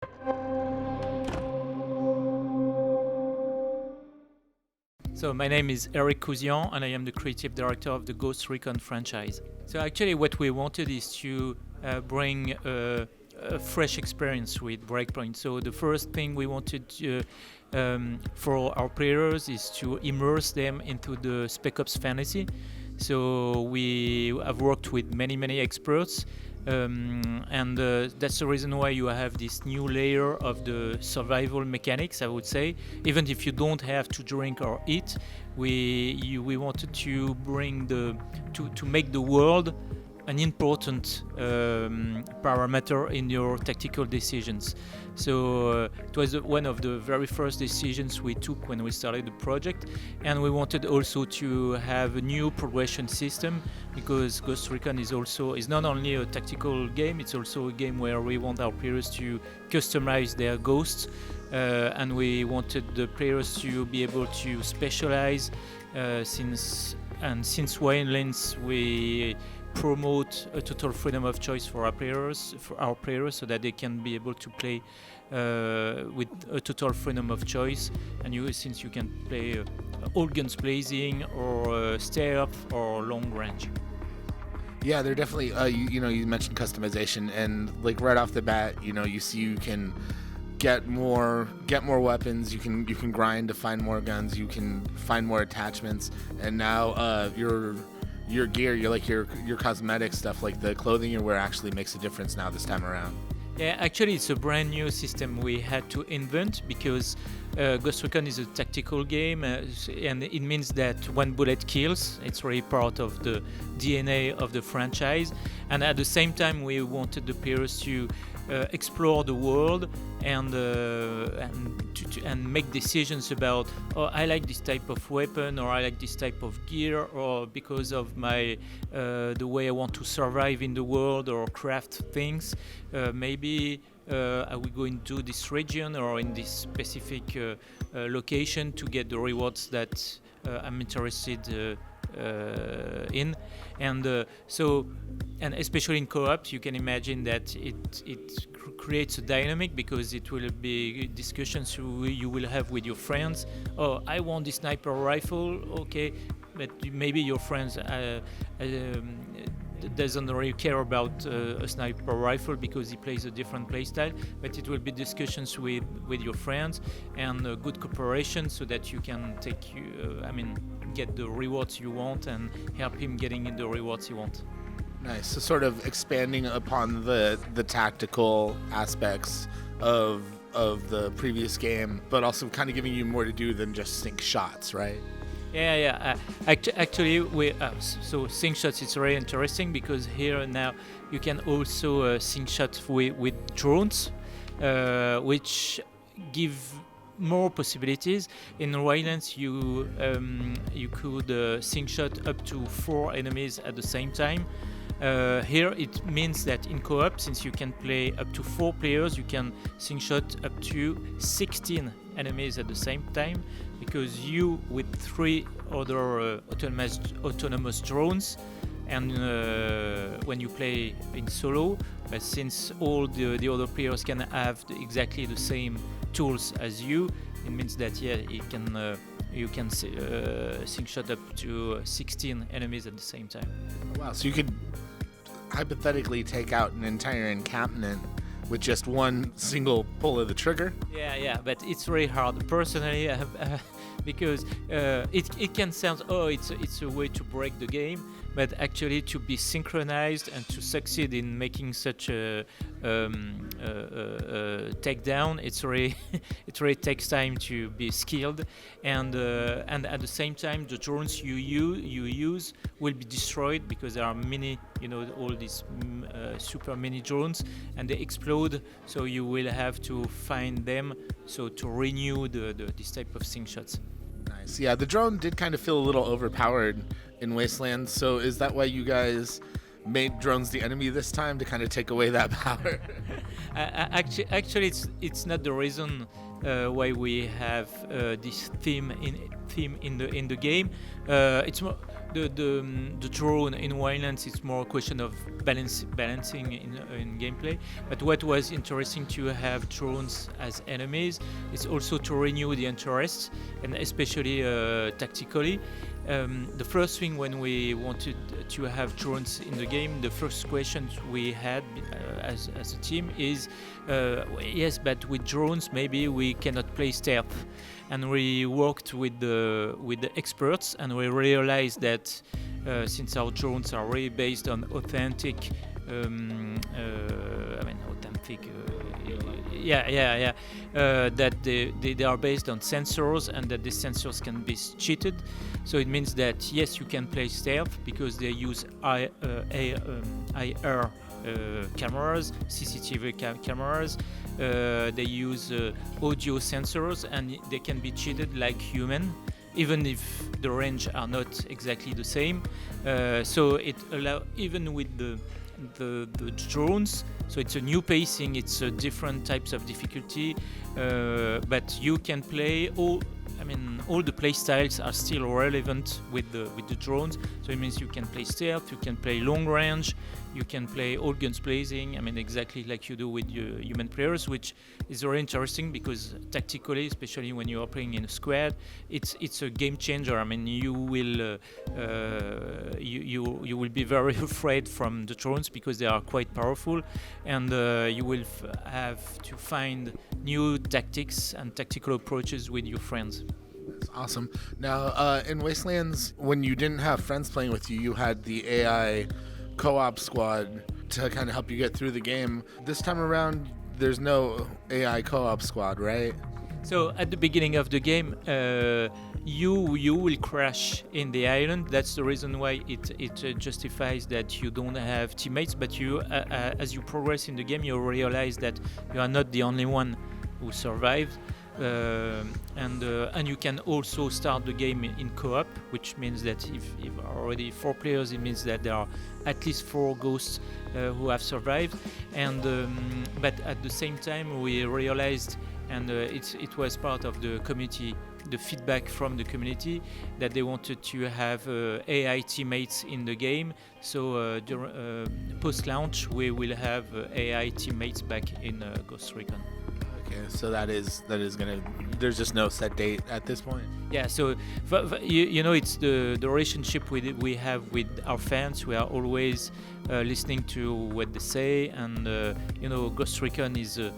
So my name is Eric Cousian and I am the creative director of the Ghost Recon franchise. So actually what we wanted is to bring a fresh experience with Breakpoint. So the first thing we wanted for our players is to immerse them into the Spec Ops fantasy. So we have worked with many experts, and that's the reason why you have this new layer of the survival mechanics, I would say. Even if you don't have to drink or eat, we wanted to bring to make the world an important parameter in your tactical decisions. So it was one of the very first decisions we took when we started the project, and we wanted also to have a new progression system, because Ghost Recon is not only a tactical game, it's also a game where we want our players to customize their ghosts, and we wanted the players to be able to specialize. Since Wildlands, we promote a total freedom of choice for our players, so that they can be able to play with a total freedom of choice. And since you can play all guns blazing, or stealth, or long range. Yeah, they're definitely. You mentioned customization, and like right off the bat, you can get more weapons. You can grind to find more guns. You can find more attachments, and now your gear, your cosmetic stuff, like the clothing you wear, actually makes a difference now this time around. Yeah, actually, it's a brand new system we had to invent, because Ghost Recon is a tactical game, and it means that one bullet kills. It's really part of the DNA of the franchise. And at the same time, we wanted the players to explore the world and make decisions about, I like this type of weapon, or I like this type of gear, or because of my the way I want to survive in the world or craft things. Maybe I will go into this region or in this specific location to get the rewards that I'm interested in, and and especially in co-op, you can imagine that it creates a dynamic, because it will be discussions you will have with your friends. Oh, I want this sniper rifle, okay, but maybe your friends doesn't really care about a sniper rifle because he plays a different playstyle. But it will be discussions with your friends, and good cooperation, so that you can get the rewards you want and help him getting in the rewards he wants. Nice. So sort of expanding upon the tactical aspects of the previous game, but also kind of giving you more to do than just sink shots, right? Yeah. Actually, so sync shots, it's very interesting, because here now you can also sync shots with drones, which give more possibilities. In Wildlands, you could sync shot up to 4 enemies at the same time. Here it means that in co-op, since you can play up to 4 players, you can sync shot up to 16 enemies at the same time, because you with 3 other autonomous drones, and when you play in solo, since all the other players can have exactly the same tools as you, it means that you can sync shot up to 16 enemies at the same time. Wow, so you could hypothetically take out an entire encampment with just one single pull of the trigger? Yeah, but it's very hard. Personally, because it can sound, it's a way to break the game, but actually to be synchronized and to succeed in making such a takedown, it really takes time to be skilled, and at the same time the drones you use will be destroyed, because there are many, all these super mini drones, and they explode, so you will have to find them, so to renew this type of sync shots. Nice. Yeah, the drone did kind of feel a little overpowered in Wasteland, so is that why you guys made drones the enemy this time, to kind of take away that power? Actually, it's not the reason why we have this theme in the game. It's more, The drone in Wildlands is more a question of balancing in gameplay. But what was interesting to have drones as enemies is also to renew the interest, and especially tactically. The first thing when we wanted to have drones in the game, the first questions we had as a team is, yes, but with drones maybe we cannot play stealth. And we worked with the experts, and we realized that since our drones are really based on authentic, that they are based on sensors, and that the sensors can be cheated. So it means that yes, you can play stealth because they use IR cameras, CCTV cameras. They use audio sensors, and they can be cheated like human, even if the range are not exactly the same. So it allow even with the drones. So it's a new pacing. It's different types of difficulty, but you can play all. I mean, all the play styles are still relevant with the drones. So it means you can play stealth, you can play long range, you can play all guns blazing. I mean, exactly like you do with your human players, which is very interesting because tactically, especially when you are playing in a squad, it's a game changer. I mean, you will you will be very afraid from the drones because they are quite powerful, and you will have to find new tactics and tactical approaches with your friends. That's awesome. Now, in Wastelands, when you didn't have friends playing with you, you had the AI co-op squad to kind of help you get through the game. This time around, there's no AI co-op squad, right? So at the beginning of the game, you will crash in the island. That's the reason why it justifies that you don't have teammates. But you, as you progress in the game, you realize that you are not the only one who survived. And you can also start the game in co-op, which means that if already 4 players, it means that there are at least 4 ghosts who have survived. And but at the same time, we realized, and it was part of the community, the feedback from the community, that they wanted to have AI teammates in the game. So post-launch, we will have AI teammates back in Ghost Recon. Okay, so that is gonna. There's just no set date at this point. Yeah, so you know, it's the relationship we have with our fans. We are always listening to what they say, and you know, Ghost Recon is a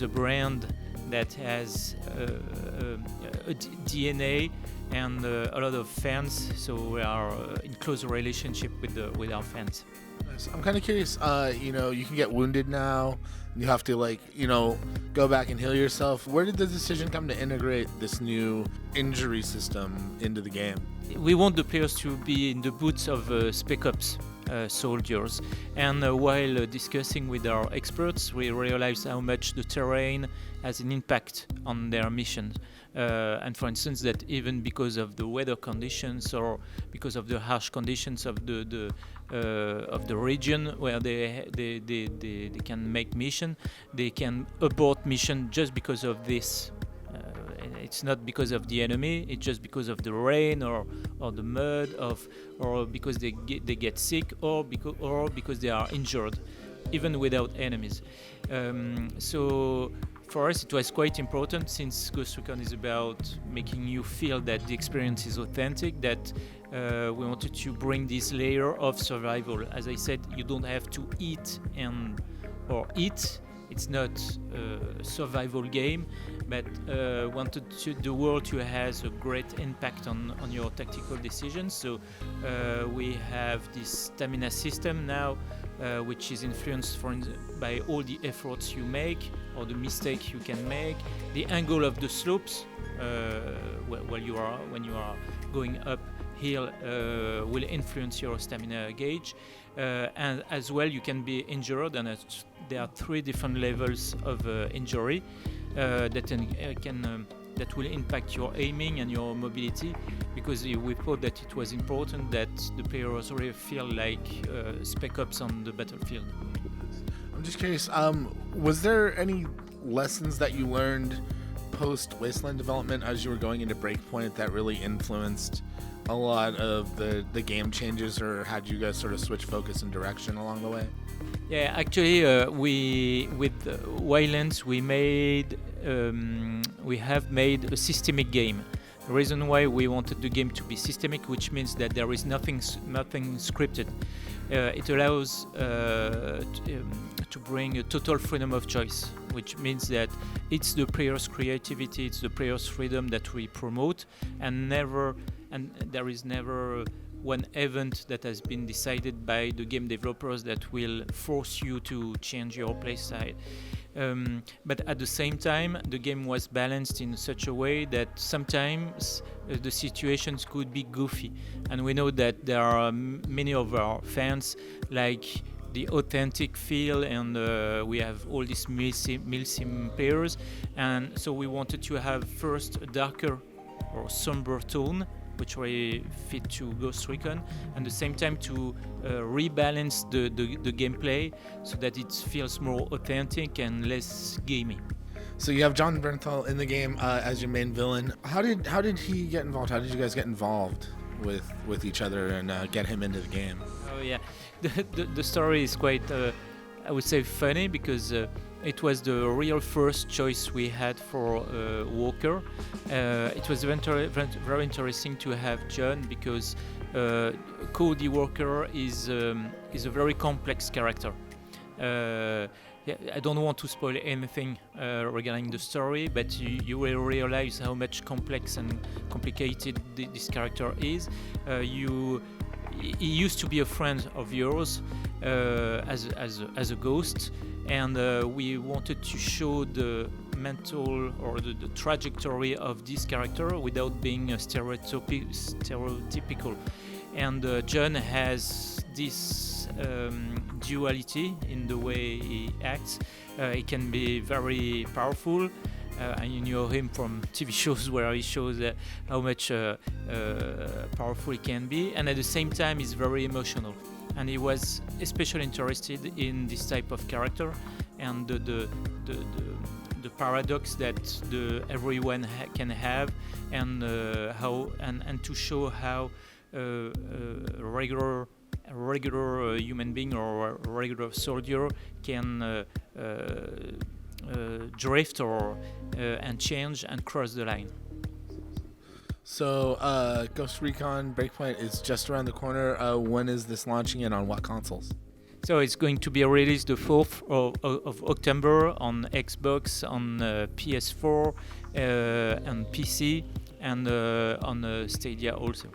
brand that has a DNA and a lot of fans. So we are in close relationship with our fans. I'm kind of curious. You know, you can get wounded now. You have to, like, you know, go back and heal yourself. Where did the decision come to integrate this new injury system into the game? We want the players to be in the boots of Spec Ops soldiers. And while discussing with our experts, we realized how much the terrain has an impact on their missions. And for instance, that even because of the weather conditions or because of the harsh conditions of the region where they can make mission, they can abort mission just because of this. It's not because of the enemy. It's just because of the rain or the mud or because they get sick or because they are injured, even without enemies. So for us, it was quite important, since Ghost Recon is about making you feel that the experience is authentic, that we wanted to bring this layer of survival. As I said, you don't have to eat or eat. It's not a survival game, but wanted the world to have a great impact on your tactical decisions. So we have this stamina system now, which is influenced by all the efforts you make or the mistake you can make, the angle of the slopes when you are going uphill will influence your stamina gauge, and as well you can be injured, and there are 3 different levels of injury that will impact your aiming and your mobility, because we thought that it was important that the players really feel like Spec Ops on the battlefield. I'm just curious, was there any lessons that you learned post Wasteland development as you were going into Breakpoint that really influenced a lot of the game changes, or had you guys sort of switch focus and direction along the way? Yeah, actually, we with Wildlands we have made a systemic game. The reason why we wanted the game to be systemic, which means that there is nothing scripted. It allows to bring a total freedom of choice, which means that it's the player's creativity, it's the player's freedom that we promote, and there is never one event that has been decided by the game developers that will force you to change your playstyle. But at the same time, the game was balanced in such a way that sometimes the situations could be goofy, and we know that there are many of our fans like the authentic feel, and we have all these milsim players, and so we wanted to have first a darker or somber tone which really fit to Ghost Recon, and at the same time to rebalance the gameplay so that it feels more authentic and less gamey. So you have John Bernthal in the game as your main villain. How did he get involved? How did you guys get involved with each other and get him into the game? Oh yeah, the story is quite I would say funny, because it was the real first choice we had for Walker. It was very interesting to have John, because Cody Walker is a very complex character. I don't want to spoil anything regarding the story, but you will realize how much complex and complicated this character is. He used to be a friend of yours as a ghost, and we wanted to show the mental or the trajectory of this character without being stereotypical. And John has this duality in the way he acts. He can be very powerful, and you know him from TV shows where he shows how much powerful he can be, and at the same time he's very emotional. And he was especially interested in this type of character, and the paradox that everyone can have, and how and to show how a regular human being or a regular soldier can drift or and change and cross the line. So Ghost Recon Breakpoint is just around the corner. When is this launching, and on what consoles? So it's going to be released the 4th of October on Xbox, on PS4, and PC, and on Stadia also.